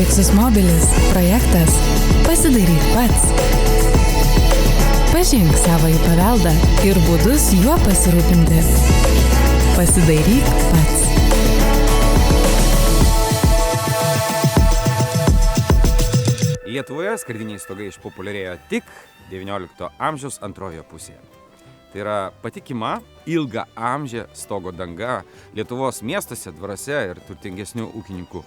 Fixus Mobilis projektas Pasidairyk pats. Pažink savąjį paveldą ir būdus juo pasirūpinti. Pasidairyk pats. Lietuvoje skardiniai stogai išpopuliarėjo tik XIX amžiaus antrojoje pusėje. Tai yra patikima, ilga amžė stogo danga Lietuvos miestuose, dvaruose ir turtingesnių ūkininkų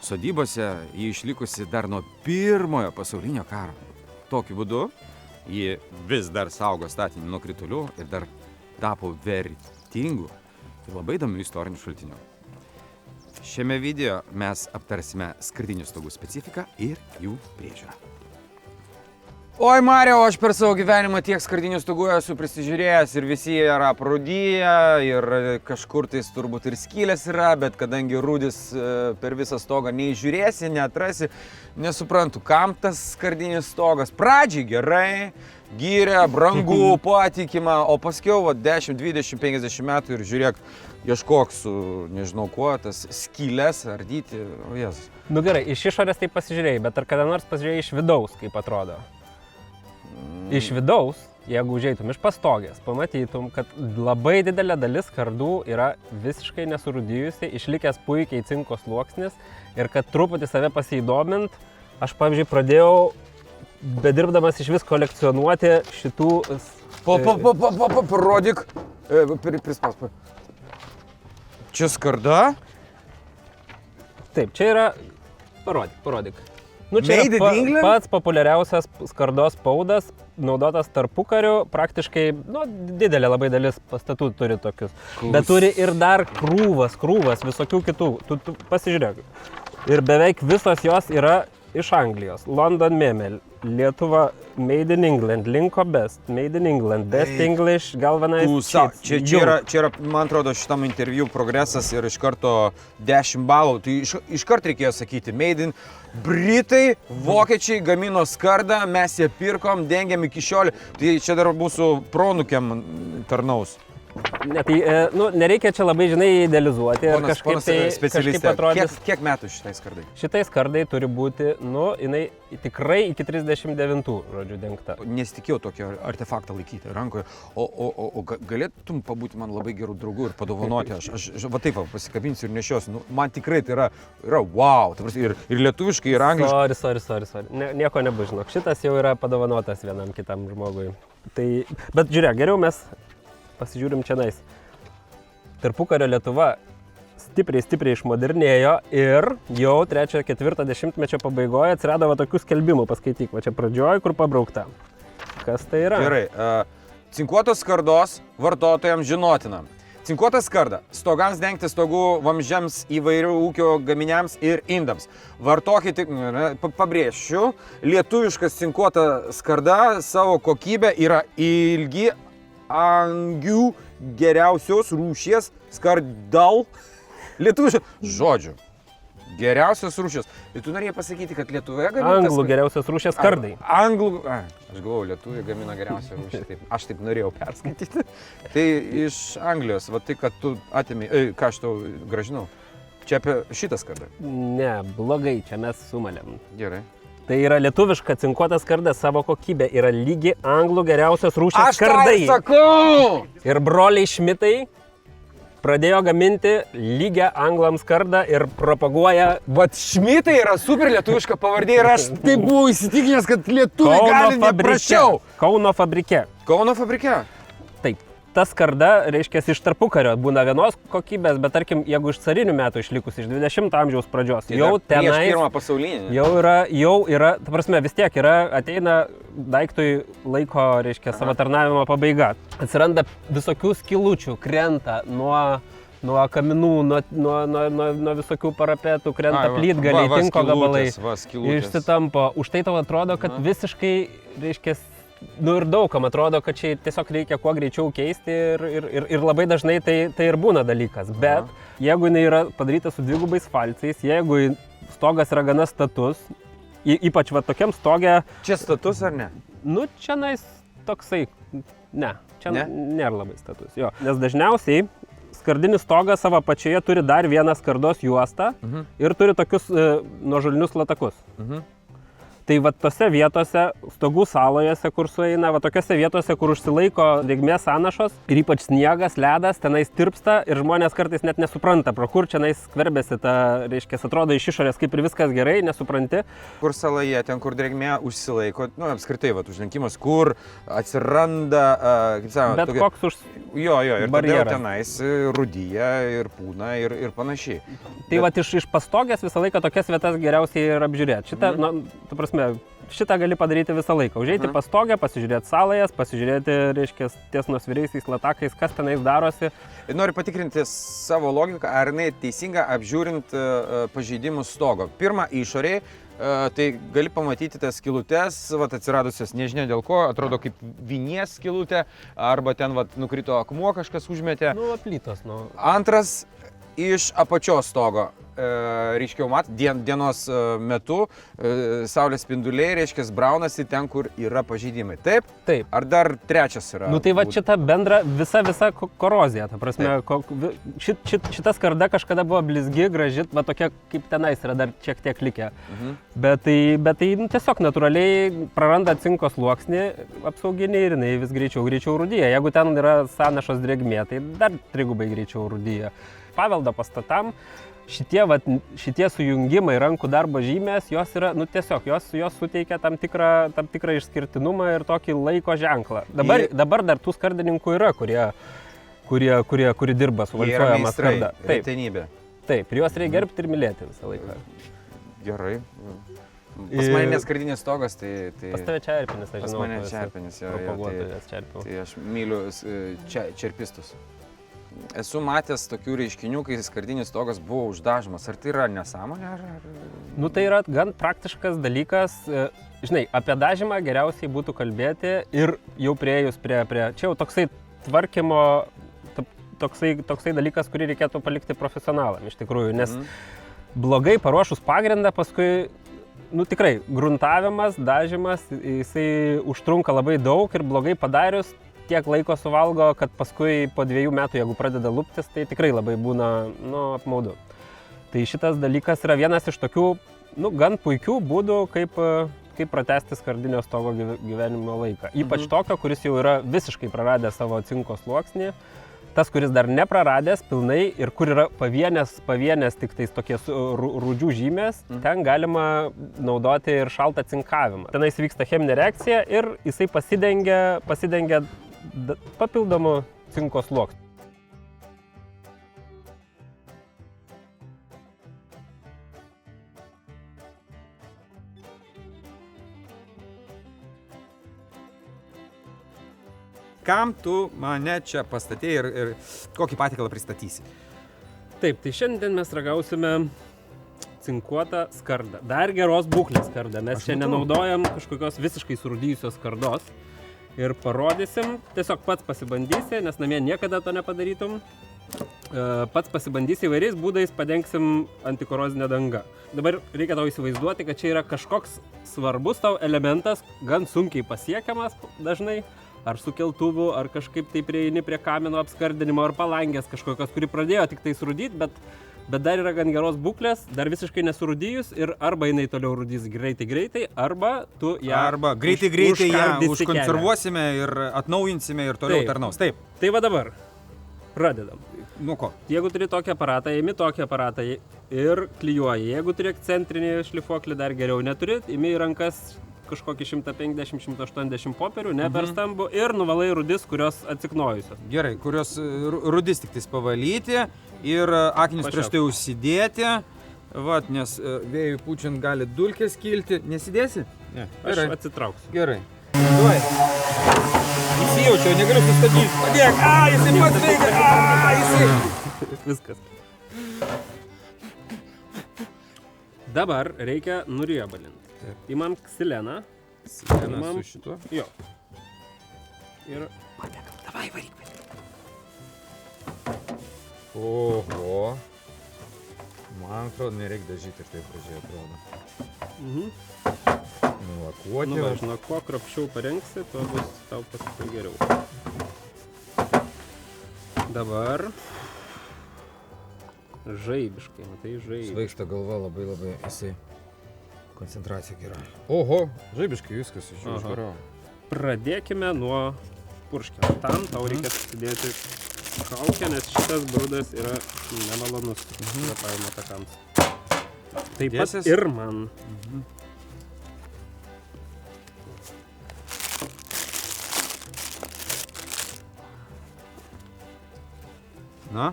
sodybose. Ji išlikusi dar nuo Pirmojo pasaulinio karo. Tokiu būdu ji vis dar saugo statinį nuo kritulių ir dar tapo vertingų ir labai įdomių istorinių šaltinių. Šiame video mes aptarsime skardinių stogų specifiką ir jų priežiūrą. Oi, Mario, aš per savo gyvenimą tiek skardinių stogų esu prisižiūrėjęs ir visi yra prūdiję ir kažkur tais turbūt ir skylės yra, bet kadangi rūdis per visą stogą neįžiūrėsi, neatrasi, nesuprantu, kam tas skardinis stogas. Pradžiai gerai, gyrė, brangu, patikima, o paskiau 10, 20, 50 metų ir žiūrėk, ieškok su, nežinau kuo, tas skylės ardyti, o Jėzus. Nu gerai, iš išorės tai pasižiūrėjai, bet ar kada nors pasižiūrėjai iš vidaus, kaip atrodo? Iš vidaus, jeigu užeitum iš pastogės, pamatytum, kad labai didelė dalis skardų yra visiškai nesurūdijusi, išlikęs puikiai cinko sluoksnis ir kad truputį save pasiįdomint, aš, pavyzdžiui, pradėjau, bedirbdamas iš vis kolekcionuoti šitų... Parodyk, prispaus. Čia skarda? Taip, čia yra... Parodyk. Nu, čia Made in yra England? pats populiariausias skardos paudas, naudotas tarpukariu, praktiškai, didelė labai dalis pastatų turi tokius. Bet turi ir dar krūvas visokių kitų. Tu pasižiūrėk. Ir beveik visos jos yra iš Anglijos. London Memel, Lietuva, Made in England, Linko Best, Made in England, Best English, Galvanized Sheets. Čia yra, man atrodo, šitam interviu progresas ir iš karto 10 balų. Tai iš karto reikėjo sakyti, Made in Britai, vokiečiai gamino skardą, mes ją pirkom, dengiam iki šiol. Tai čia dar mūsų pronukiam tarnaus. Ne, tai, nereikia čia labai, idealizuoti ir kažkaip atrodys. Kiek metų šitai skardai? Šitai skardai turi būti, jinai tikrai iki 39, žodžiu, dengta. Nesitikėjau tokio artefaktą laikyti rankoje, o galėtum pabūti man labai gerų draugų ir padovanoti. Aš va taip pasikabinsiu ir nešiosiu. Man tikrai tai yra wow. Ir lietuviškai, ir angliškai. Sorry. Nieko nebus, žinok. Šitas jau yra padovanotas vienam kitam žmogui. Bet žiūrėk, geriau mes pasižiūrim čionais. Tarpukario Lietuva stipriai išmodernėjo ir jau 3-4 dešimtmečio pabaigoje atsirado tokių skelbimų, paskaityk, va čia pradžioj, kur pabraukta. Kas tai yra? Gerai, cinkuotos skardos vartotojams žinotina. Cinkuota skarda stogams dengti, stogų vamzdžiams, įvairių ūkio gaminiams ir indams. Vartokite, pabrėšiu, lietuviškas cinkuota skarda savo kokybę yra ilgi angių geriausios rūšies skardal. Lietuviškas žodžių. Geriausios rūšies. Ir tu norėjai pasakyti, kad Lietuvoje gamintas... Anglų geriausios rūšies skardai. Aš galvoju, Lietuvoje gamina geriausią rūšį. Aš taip norėjau perskaityti. Tai iš Anglijos, va tai, kad tu atėmė, ką aš tau gražinau. Čia apie šitą skardą. Ne, blogai, čia mes sumalėm. Gerai. Tai yra lietuviška cinkuota skarda, savo kokybė yra lygi anglų geriausios rūšies skardai. Aš tai sakau! Ir broliai Šmitai pradėjo gaminti lygią anglams skardą ir propaguoja... Vat Šmitai yra super lietuviška pavardė ir aš taip buvau įsitikinęs, kad lietuviai gali neprašiau. Kauno fabrike. Kauno fabrike? Taip. Ta skarda, reiškia, iš tarpukario būna vienos kokybės, bet tarkim, jeigu iš carinių metų išlikus, iš 20 amžiaus pradžios, tai jau tenais... Prieš pirmą pasaulinį. Jau yra, ta prasme, vis tiek ateina daiktui laiko, reiškia, savo tarnavimo pabaiga. Atsiranda visokių skylučių, krenta nuo kaminų, nuo visokių parapetų, krenta plytgaliai, tinko gabalai, išsitampo. Už tai tau atrodo, kad visiškai, reiškia, ir daugam atrodo, kad čia tiesiog reikia kuo greičiau keisti ir labai dažnai tai ir būna dalykas. Bet jeigu jinai yra padaryta su dvigubais falcais, jeigu stogas yra gana status, ypač va tokiam stogė... Čia status ar ne? Nu, čia toksai, ne, čia nėra labai status. Jo. Nes dažniausiai skardinis stogas savo pačioje turi dar vieną skardos juostą ir turi tokius nuožulnius latakus. Tai va tose vietose, stogų salojose, kur sueina, va tokiose vietose, kur užsilaiko drėgmės sąnašos ir ypač sniegas, ledas, tenais tirpsta ir žmonės kartais net nesupranta, pro kur čia skverbėsi ta, reiškia, atrodo iš išorės kaip ir viskas gerai, nesupranti. Kur saloje, ten kur drėgmė užsilaiko, nu apskritai, va, užlenkimas, kur atsiranda, kaip sakoma, bet tokia, koks už... Jo, ir barjeras. tada tenais rudyja ir pūna ir panašiai. Tai va iš pastogės visą laiką tokias vietas geriausiai ir apžiūrėti. Šitą, tu prasme, šitą gali padaryti visą laiką. Užeiti pastogę, pasižiūrėti salojas, pasižiūrėti, reiškia, ties nusviriaisiais latakais, kas tenais darosi. Noriu patikrinti savo logiką, ar jinai teisinga apžiūrint pažeidimus stogo. Pirma, išoriai, tai gali pamatyti tas skylutes, atsiradusias nežinia dėl ko, atrodo kaip vinies skylutė, arba ten nukrito akmuo, kažkas užmetė. Nu, plytos, nu. Antras, iš apačios stogo. Reiškia, dienos metu saulės spinduliai, reiškia, braunasi ten, kur yra pažeidimai. Taip? Taip. Ar dar trečias yra? Nu tai va šita bendra, visa korozija, ta prasme, šita skarda kažkada buvo blizgi, graži, va tokia kaip tenais yra dar šiek tiek likę. Bet tai tiesiog natūraliai praranda cinko sluoksnį apsauginį ir jinai vis greičiau rūdyja. Jeigu ten yra sąnašos drėgmė, tai dar trigubai greičiau rūdyja. Paveldo pastatam šitie sujungimai, rankų darbo žymės, jos yra, nu tiesiog, jos suteikia tam tikrą išskirtinumą ir tokį laiko ženklą. Dabar dar tų skardininkų yra, kurie dirba su valcuojama skarda. Taip, ir juos reikia gerbti ir mylėti visą laiką. Gerai. Pas mane neskardinės stogas, tai... Pas tave čerpinis, aš žinau. Pas mane čerpinis, tai aš myliu čerpistus. Esu matęs tokių reiškinių, kai skardinis stogas buvo uždažomas. Ar tai yra nesąmonė? Nu tai yra gan praktiškas dalykas. Žinai, apie dažymą geriausiai būtų kalbėti ir jau priejus prie... Čia jau toksai tvarkymo, toksai dalykas, kurį reikėtų palikti profesionalam iš tikrųjų. Nes blogai paruošus pagrindą, paskui, nu tikrai, gruntavimas, dažymas, jisai užtrunka labai daug ir blogai padarius, tiek laiko suvalgo, kad paskui po 2 metų, jeigu pradeda luptis, tai tikrai labai būna, nu, apmaudu. Tai šitas dalykas yra vienas iš tokių, nu, gan puikių būdų, kaip pratęsti skardinio stogo gyvenimo laiką. Ypač tokio, kuris jau yra visiškai praradęs savo cinko sluoksnį. Tas, kuris dar nepraradęs pilnai ir kur yra pavienės tik tais tokie rūdžių žymės, ten galima naudoti ir šaltą cinkavimą. Tenais vyksta cheminė reakcija ir jisai pasidengia papildomų cinko sluoksnių. Kam tu mane čia pastatei ir kokį patiekalą pristatysi? Taip, tai šiandien mes ragausime cinkuotą skardą. Dar geros būklės skardą. Mes čia nenaudojam kažkokios visiškai surūdyjusios skardos. Ir parodysim, tiesiog pats pasibandysi, nes namie niekada to nepadarytum. Pats pasibandysi įvairiais būdais, padengsim antikorozinę dangą. Dabar reikia tau įsivaizduoti, kad čia yra kažkoks svarbus tau elementas, gan sunkiai pasiekiamas dažnai. Ar su keltuvu, ar kažkaip tai prieini prie kamino apskardinimo, ar palangės kažkokios, kuri pradėjo tik tai surūdyti, bet dar yra gan geros būklės, dar visiškai nesurūdijus ir arba jinai toliau rūdys greitai, arba tu ją... Arba greitai ją užkonservuosime ir atnaujinsime ir toliau tarnaus. Taip. Tai va dabar, pradedam. Nu ko? Jeigu turi tokį aparatą, imi tokį aparatą ir klijuoji. Jeigu turi centrinį šlifuoklį, dar geriau neturi, imi į rankas kažkokį 150-180 popierių, ne per stambų, ir nuvalai rudis, kurios atsiknojusios. Gerai, kurios rudis tik tais pavalyti ir akinius prieš tai užsidėti, vat, nes vėjui pučiant gali dulkės kilti. Nesidėsi? Ne, aš atsitrauksiu. Gerai. Duoj. Įsijaučiau, negaliu sustabdyti. Padėk, jisai pats veikia, jisai. Viskas. Dabar reikia nuriebalinti. Imam ksileną. Ksileną su šituo? Jo. Ir... Padėkam, davai, varyk. Oho. Man atrodo, nereikia dažyti ir taip gražiai atrodo. Nulakuoti. Nu, va, žinok, kuo kruopščiau parengsi, tuo bus tau paskui geriau. Dabar Žaibiškai, matai, žaibiškai. Svaigsta galva labai jisai. Koncentracija gera. Oho, žaibiškai viskas iš garo. Pradėkime nuo purškio. Tam tau reikia susidėti kaukę, nes šitas brudas yra nemalonus kvėpavimo takams. Taip pat ir man. Na?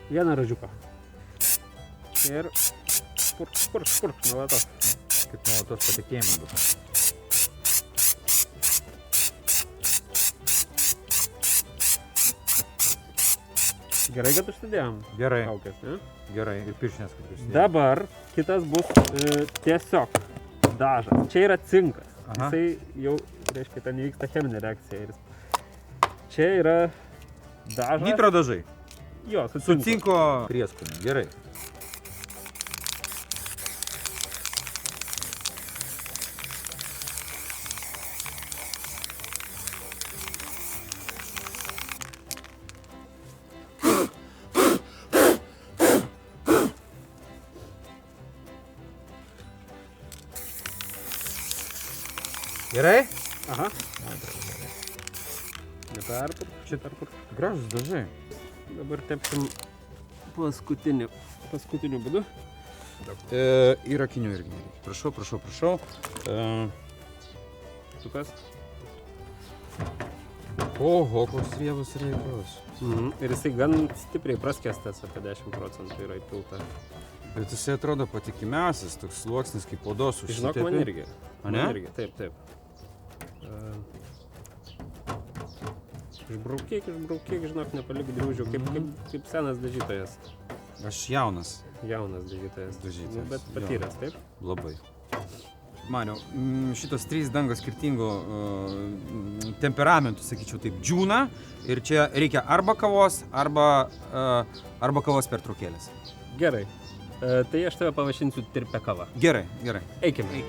Vieną radžiuką. Ir spurk, nuolatos. Kaip nuolatos patikėjimai bus. Gerai, kad užsidėjom. Gerai. Kaukės, ne? Gerai, ir pirštinės kaip užsidėjom. Dabar kitas bus tiesiog dažas. Čia yra cinkas. Jisai jau, reiškia, ten vyksta cheminė reakcija. Čia yra dažas. Nitro dažai. Jo, Su cinko prieskoniu. Gerai. Gerai? Aha. Neperpurk, šitarpurk. Gražus dažai. Dabar tepsim paskutiniu būdu. Ir akinių irgi nereikia. Prašau. Sukas. Oho, koks riebus reikalas. Ir jisai gan stipriai praskestas, apie 10% yra įpilta. Bet jisai atrodo patikimiausias, toks sluoksnis kaip odos užsitepi. Žinok, man irgi. A ne? Man irgi, taip. Išbraukyk, žinok, nepalik driūžių, kaip senas dažytojas. Aš jaunas. Jaunas dažytojas. Dažytojas. Bet patyręs, taip? Labai. Maniau, šitos 3 dangos skirtingų temperamentų, sakyčiau taip, džiūna ir čia reikia arba kavos, arba kavos pertraukėlės. Gerai. Tai aš tave pavaišinsiu tirpia kava. Gerai. Eikime.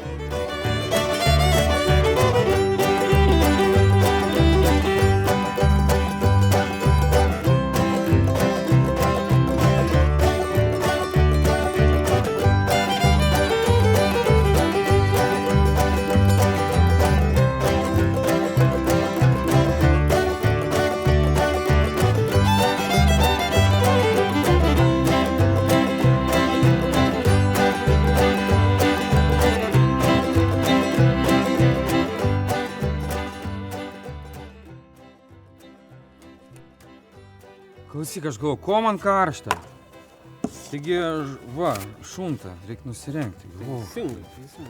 Klausyk, aš galvoju, ko man karšta? Taigi, šunta, reikia nusirengti. Teisingai.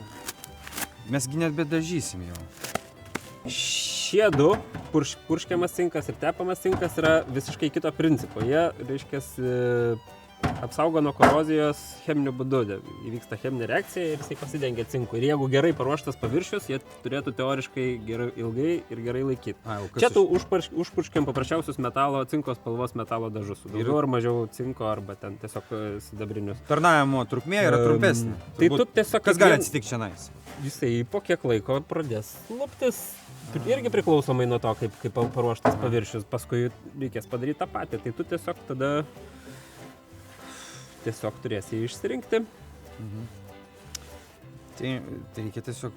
Mesgi net bedažysim jau. Šie du, purškiamas cinkas ir tepamas cinkas, yra visiškai kito principo. Jie, reiškia, apsaugo nuo korozijos cheminiu būdu. Įvyksta cheminė reakcija ir jisai pasidengia cinku. Ir jeigu gerai paruoštas paviršius, jie turėtų teoriškai gerai, ilgai ir gerai laikyti. Čia tu užpurškiam paprasčiausius cinko spalvos metalo dažus. Daugiau ar mažiau cinko arba ten tiesiog sidabrinius. Tarnavimo trukmė yra trumpesnė. Tai tu tiesiog... Kas gali atsitikti šiandien? Jisai po kiek laiko pradės luptis. Irgi priklausomai nuo to, kaip paruoštas paviršius. Paskui reikės padaryti tą patį. Tai tu tiesiog tada... Tiesiog turėsi jį išsirinkti. Tai reikia tiesiog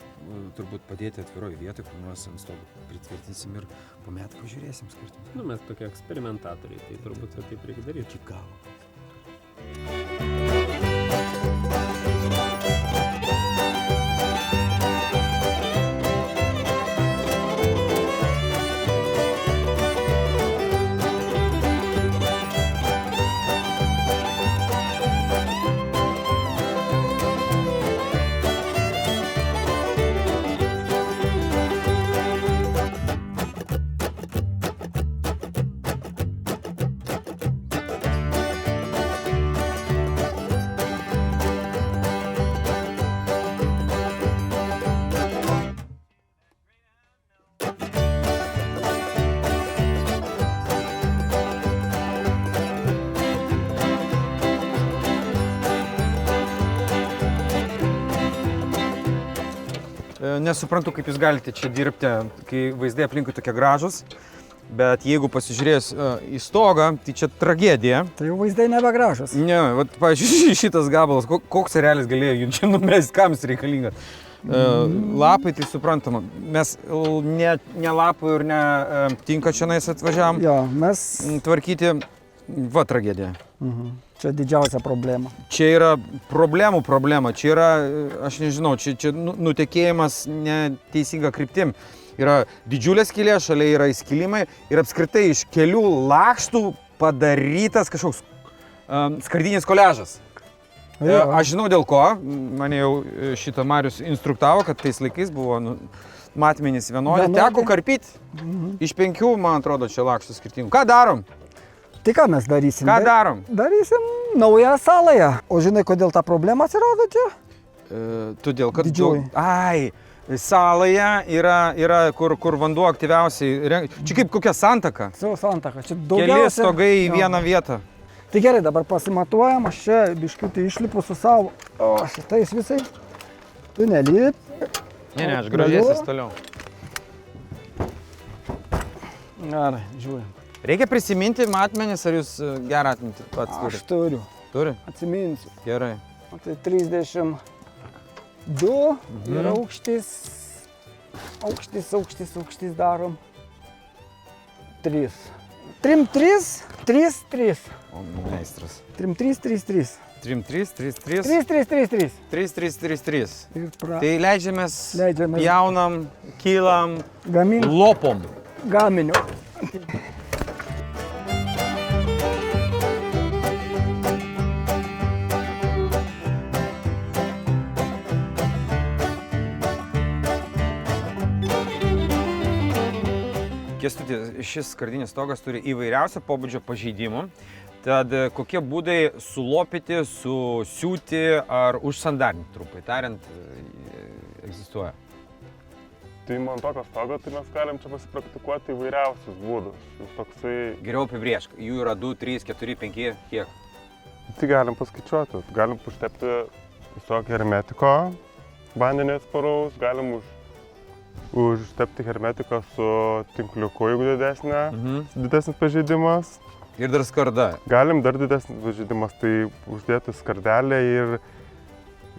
turbūt padėti atviroj vietoj, kur nors ant stogo pritvirtinsim ir po metų pažiūrėsim skirtumą. Mes tokie eksperimentatoriai, tai turbūt taip reikia daryti. Iki galo. nesuprantu, kaip jūs galite čia dirbti, kai vaizdai aplinkui tokie gražus. Bet jeigu pasižiūrės į stogą, tai čia tragedija. Tai jau vaizdai nebegražus. Ne, vat, pavyzdžiui, šitas gabalas, koks erelis galėjo jų čia numesti, kam jis reikalingas. Lapai, tai suprantama, mes ne lapų ir ne tinka čia atvažiavam Jo, mes... tvarkyti, va tragedija. Čia didžiausia problema. Čia yra problema, čia yra, aš nežinau, čia nutekėjimas neteisinga kryptim. Yra didžiulė skylė, šalia yra įskilimai ir apskritai iš kelių lakštų padarytas kažkoks skardinės koliažas. Aš žinau dėl ko, mane jau šitą Marius instruktavo, kad tais laikais buvo matmenys vienodi. Teko karpyti iš 5, man atrodo, čia lakštų skirtingų. Ką darom? Tai ką mes darysim? Ką darom? Darysim naują saląją. O žinai, kodėl ta problema atsirado čia? Todėl, kad... Didžioji. Saląje yra kur vanduo aktyviausiai. Čia kaip kokia santaka. Santaka. Čia Keli daugiausia... stogai į vieną vietą. Tai gerai, dabar pasimatuojam. Aš čia biškutį išlipu su savo... O, šitais visai. Tu nelip. Ne, aš gražėsis toliau. Gerai, žiūrim. Reikia prisiminti matmenis, ar jūs gerą atmintį pats turite? Aš turiu. Turi? Atsiminsiu. Gerai. Tai 32 ir aukštis darom 3. 3, 3, 3, 3. O, meistras. 3, 3, 3, 3. 3, 3, 3, 3. 3, 3, 3, 3. 3, 3, 3, 3. Tai Tai leidžiamės, pjaunam, kylam, lopom. Gaminiu. Kęstuti, šis skardinės stogas turi įvairiausio pobūdžio pažeidimų. Tad kokie būdai sulopyti, susiūti ar užsandarinti, trumpai tariant, egzistuoja? Tai man tokio stogo, tai mes galim čia pasipraktikuoti įvairiausius būdus. Toksai... Geriau apibrėžk, jų yra 2, 3, 4, 5, kiek? Tai galim paskaičiuoti. Galim užtepti tiesiog hermetiko, vandenį atsparaus, galim užtepti hermetiką su tinkliuku, jeigu didesnis pažeidimas. Ir dar skarda. Galim dar didesnis pažeidimas, tai uždėti skardelę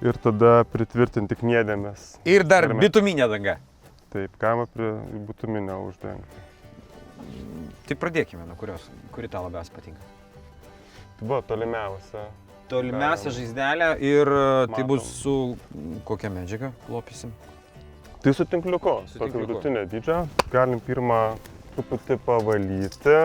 ir tada pritvirtinti kniedėmis. Ir dar bituminė danga. Taip, galima bituminę uždengti. Tai pradėkime, nuo kuri tau labiausiai patinka. Tai buvo tolimiausia. Tolimiausia žaizdelė ir tai bus su kokia medžiaga lopysim? Tai su tinkliuku, tokio vidutinio dydžio. Galim pirmą truputį pavalyti.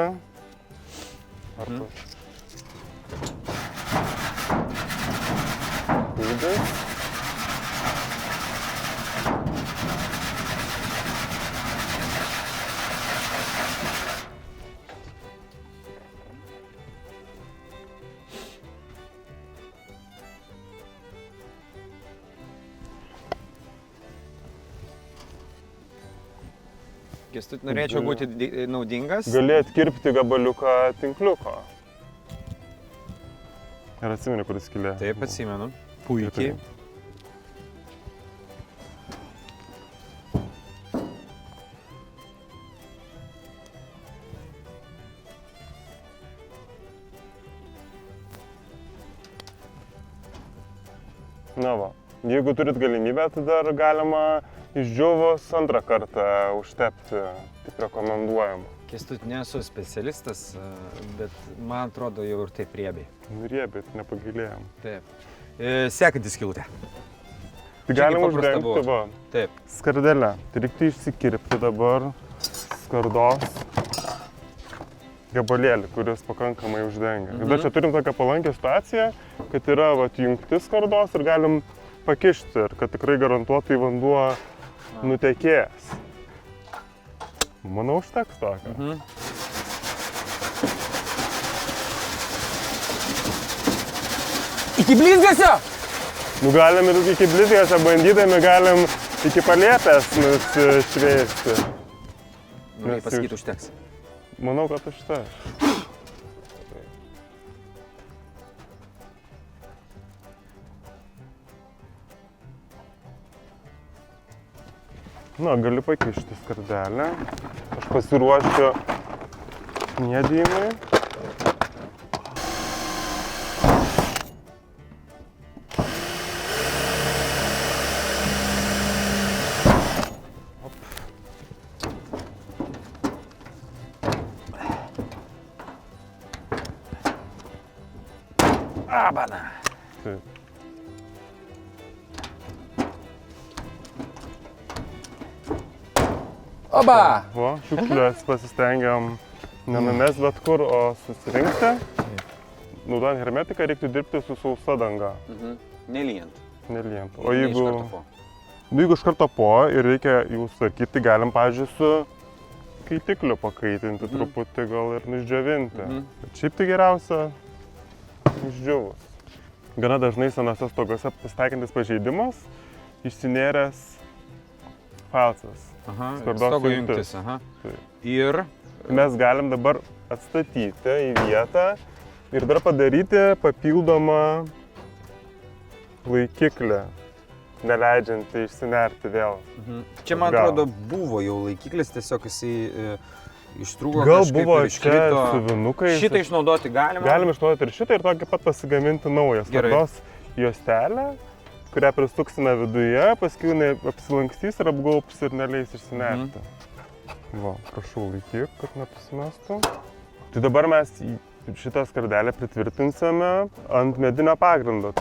Kęstuti, norėčiau būti naudingas. Gali atkirpti gabaliuką tinkliuko. Ir atsimeni, kur skylė. Taip, atsimenu. Puikiai. Na va, jeigu turit galimybę, tai dar galima išdžiūvus antrą kartą užtepti, tik rekomenduojama. Kęstuti, nesu specialistas, bet man atrodo jau ir taip riebiai. Riebiai, nepagilėjom. Taip. Sekanti skylutė. Tai galim uždengti, va, taip, skardelę. Tai reiktų išsikirpti dabar skardos gabalėlį, kuris pakankamai uždengia. Ir dar čia turim tokią palankę situaciją, kad yra jungtis skardos ir galim pakišti, ir kad tikrai garantuotai vanduo nutekės. Manau, užteks tokio. Iki blizgasio? Nu, galim ir iki blizgasio bandydami, galim iki palėpės nusišveisti. Kaip pasakyti, užteks? Manau, kad užteks. Na, galiu pakišti skardelę. Aš pasiruošiu kniedijimui. Abana. Taip. Oba! Va, šiukšlės pasistengiam nenumest bet kur, o susirinkti. Naudojant hermetiką reiktų dirbti su sausa danga, Nelyjant. nelyjant. O Jeigu iš karto po ir reikia jų sarkyti, galim, pavyzdžiui, su kaitikliu pakaitinti truputį gal ir išdžiovinti. Bet šiaip tai geriausia išdžiovus. Gana dažnai senose stogose pasitaikantis pažeidimas - išsinėręs falcas. Skardos Stogo jungtis. jungtis. Taip. Ir Mes galim dabar atstatyti į vietą ir dar padaryti papildomą laikiklį, neleidžiantį išsinerti vėl. čia, man Gal. atrodo, buvo jau laikiklis, tiesiog jisai ištrūko. Gal kažkaip buvo ir čia iškrito. su vinukais. Šitą išnaudoti galima. Galim išnaudoti ir šitą ir tokį pat pasigaminti naują Gerai. skardos juostelę, kurią pristuksime viduje, paskui jinai apsilankstys ir apgaubs ir neleis išsinerti. Va, prašau laikyk, kad nepasimestų. Tai dabar mes šitą skardelę pritvirtinsime ant medinio pagrindo.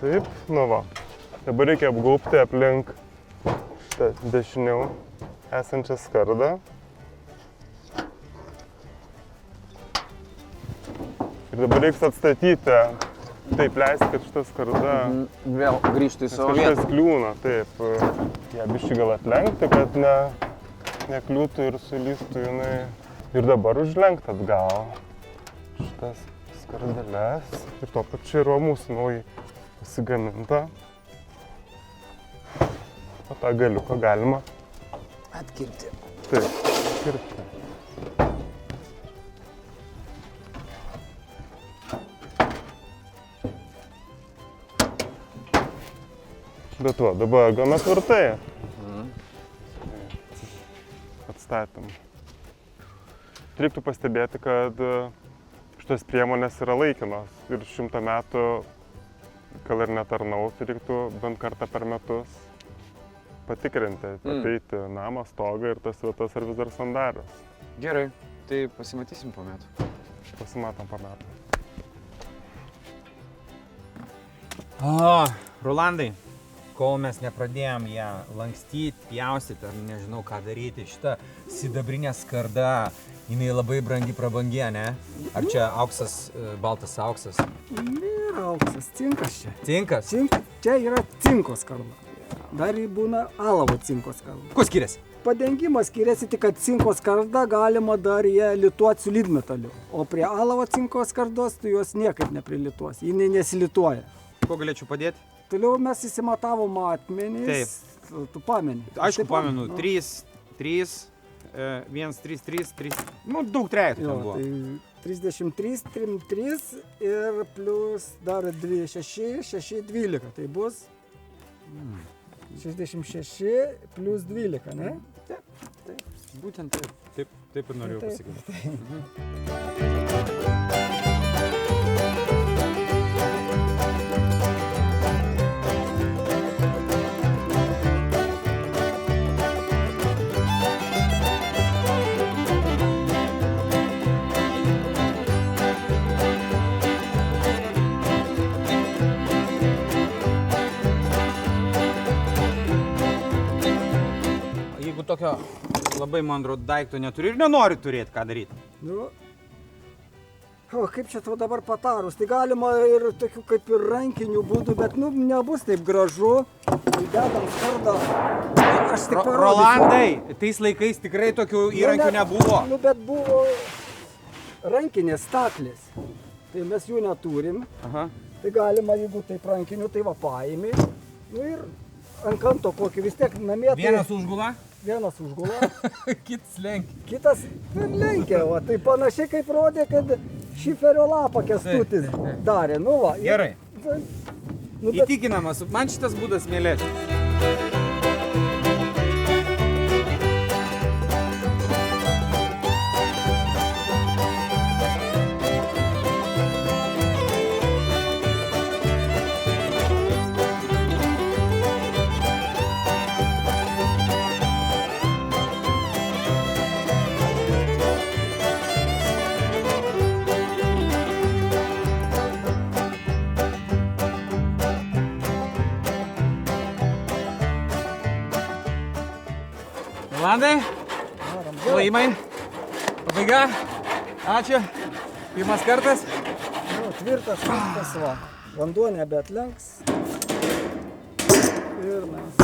Taip, nu va. Dabar reikia apgaubti aplink šitą dešiniau esančią skardą. Ir dabar reiks atstatyti. Taip, leisti, kad šitą skardą Vėl grįžti į savo kažkas vietą. kliūna. Taip, ją biškį gal atlenkti, kad nekliūtų ir sulystų jinai. Ir dabar užlenkti atgal šitas skardeles. Ir tuo pačiu yra mūsų naujai pasigaminta. O tą galiuką galima Atkirti. taip kirpti. Bet va, dabar gana tvirtai. Atstatėm. Reiktų pastebėti, kad šitos priemonės yra laikinos ir 100 metų, gal ir netarnauti, reiktų bent kartą per metus patikrinti, apeiti namą, stogą ir tas vietas ar vis dar sandarios. Gerai, tai pasimatysim po metų. Pasimatom po metų. Rolandai, kol mes nepradėjom ją lankstyti, pjaustyti ar nežinau ką daryti, šita sidabrinė skarda, jinai labai brangi prabangė, ne? Ar čia auksas, baltas auksas? Nėra auksas, cinkas čia. Cinkas? Čia yra cinko skarda. Dar būna alavo cinko skarda. Kuo skiriasi? Padengimas skiriasi tik, kad cinko skarda galima dar ją lituoti su lydmetaliu. O prie alavo cinko skardos tu jos niekaip neprilituosi, jinai nesilituoja. Kuo galėčiau padėti? Toliau mes įsimatavom matmenys. Tu pameni. Aišku, Taip, pamenu, nu. 3, 1, 3, 3, 3, nu daug trejetų Jo, ten buvo. tai 33, 33 ir plus dar 2, 6, 6, 12. Tai bus 66 plus 12, ne? Būtent taip ir norėjau Taip. pasakyti. Jeigu tokio labai mandro daikto neturi ir nenori turėti, ką daryti. Nu, o kaip čia tau dabar patarus? Tai galima ir tokių kaip ir rankinių būdų, bet nu nebus taip gražu. Tai dedam skardą. Aš tik parodysiu. Rolandai, tais laikais tikrai tokių įrankių nebuvo. Nu, bet buvo rankinės staklės. Tai mes jų neturim. Aha. Tai galima, jeigu taip rankinių, tai va paimi. Nu ir ant kanto kokį vis tiek namie. Vienas užgula, Vienas užgula, kitas lenkia. kitas ir lenkia. Va, tai panašiai kaip rodė, kad šiferio lapą Kęstutis darė. Nu va. ir- Gerai. Nu, bet Įtikinamas, man šitas būdas mielesnis. Landai, laimai, pabaiga, ačiū, pirmas kartas. nu, tvirtas, va. Vanduo nebeatlenks. Ir mes.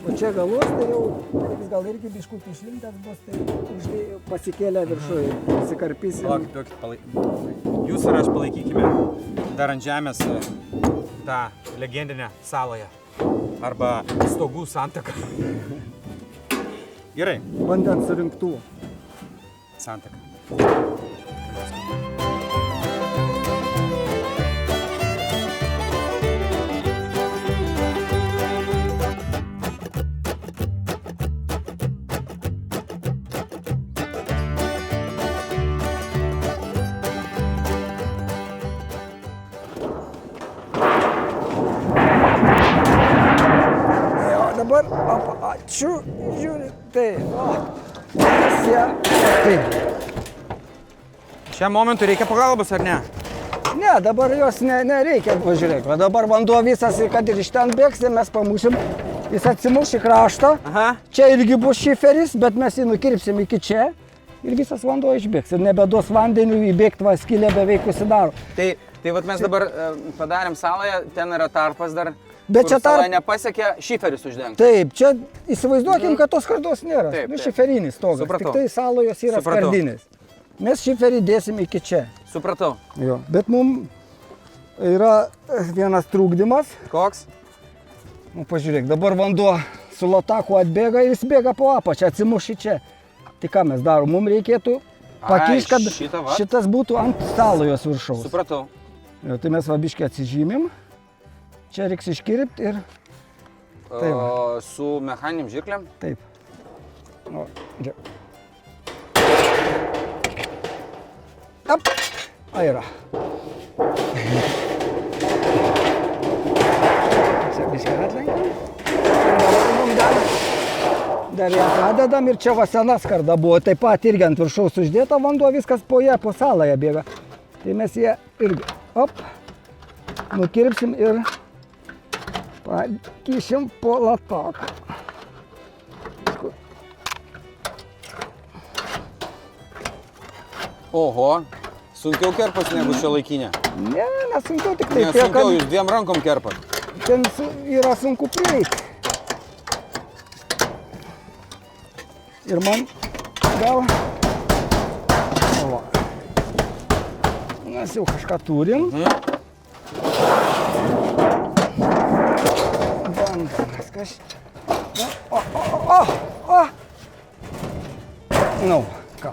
O čia galus, tai jau jis gal irgi biškutį išlindęs bus, tai pasikėlę viršui, pasikarpysim. Jūs ir aš palaikykime dar ant žemės tą legendinę saląją arba stogų santaką. Gerai. Vandens surinktų. Santaka. Dabar, ačiū, žiūri, tai, taip. Šiam momentui reikia pagalbos, ar ne? Ne, dabar jos nereikia, pažiūrėk, va dabar vanduo visas, kad ir iš ten bėgs, tai mes pamušim, jis atsimuš į kraštą, Aha. čia irgi bus šiferis, bet mes jį nukirpsim iki čia ir visas vanduo išbėgs ir nebeduos vandeniu įbėgti, va skylė beveik užsidaro. Tai vat mes dabar padarėm saląją, ten yra tarpas dar. Bet čia saląją nepasiekė, šiferis uždengtas. Taip, čia įsivaizduokim, kad tos skardos nėra. Taip, Nu, taip. šiferinis stogas, Supratau. tik tai salojos yra Supratau. skardinis. Mes šiferį dėsim iki čia. Supratau. Jo. Bet mums yra vienas trūkdymas. Koks? Nu, pažiūrėk, dabar vanduo su lataku atbėga ir jis bėga po apačią, atsimuši čia. Tai ką mes darom? Mums reikėtų pakišti, kad šitą va. šitas būtų ant salojos viršaus. Supratau. Jo, tai mes va biškį atsižymim. Čia reiks iškirpti ir Tai va. O su mechaniniam žirklėm? taip. O, čia. Ap. A, yra. Čia biškį atlenkiam. Dabar mum dar ją pradedam ir čia va sena skarda buvo. Taip pat irgi ant viršaus uždėta vanduo, viskas po ją, po saląją bėga. Tai mes ją irgi, op, nukirpsim ir pakišim po lataką. Oho, sunkiau kerpas negu šiuolaikinė. Ne, nesunkiau, tik tai tiek, Nesunkiau, kad jūs dviem rankom kerpat. ten yra sunku prieiti. Ir man gal... O, va. Mes jau kažką turim. Bandamas kažką. O! Nu, ką?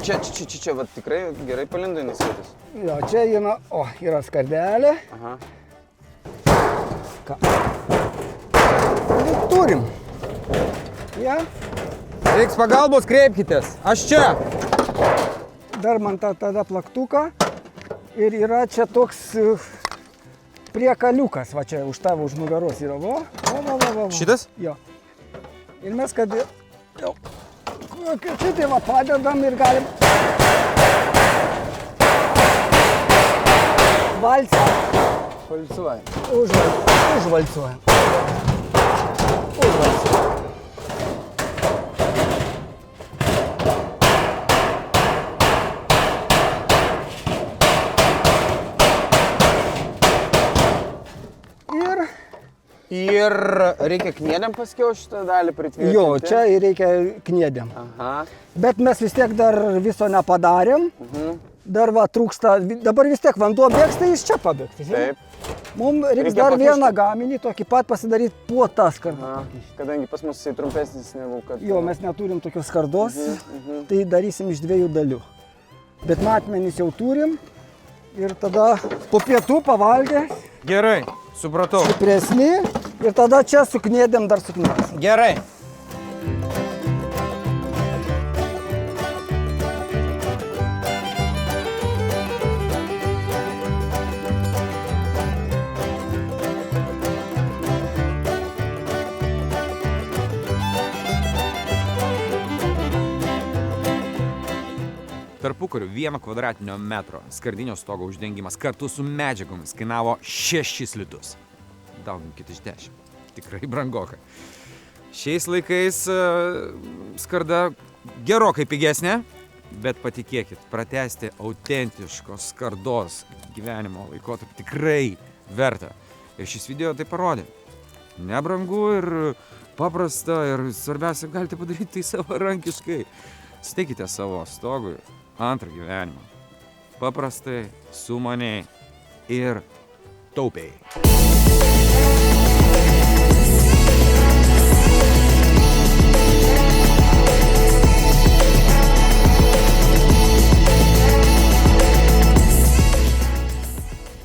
Čia, va tikrai gerai palindo nesėtis. Jo, čia yra skardelė. Aha. Ką? Ir turim. Ja. Reiks pagalbos, kreipkitės. Aš čia. Dar man tada plaktuką. Ir yra čia toks priekaliukas, va čia už tavo, už nugaros yra, va. Šitas? Jo. Ir mes, kad jau šitai va padedam ir galim valsą. Valsuojam. Užvalsuojam. Užvalsuojam. Ir reikia kniedėm paskiau šitą dalį pritvirtinti? Jo, čia reikia kniedėm. Aha. Bet mes vis tiek dar viso nepadarėm. dar va trūksta, dabar vis tiek vanduo bėgs, tai jis čia pabėgs. Taip. Mums reiks Reikia dar pakišti. vieną gaminį, tokį pat pasidaryti puotas skardą. Kadangi pas mus jisai trumpesnis negu kad... Jo, mes neturim tokios skardos, tai darysim iš 2 dalių. Bet matmenys jau turim ir tada po pietų pavalgę, Gerai, supratau. stipresni ir tada čia suknėdėm dar suknės. Gerai. Tarpukariu 1 kvadratinio metro skardinio stogo uždengimas kartu su medžiagomis kainavo 6 litus. Dauginkit iš 10. Tikrai brangoka. Šiais laikais skarda gerokai pigesnė, bet patikėkit, pratęsti autentiškos skardos gyvenimo laikotarpį tikrai verta. Ir šis video tai parodė. Nebrangu ir paprasta ir svarbiausia, galite padaryti tai savarankiškai. Suteikite savo stogui antrą gyvenimą. Paprastai, sumaniai ir taupiai.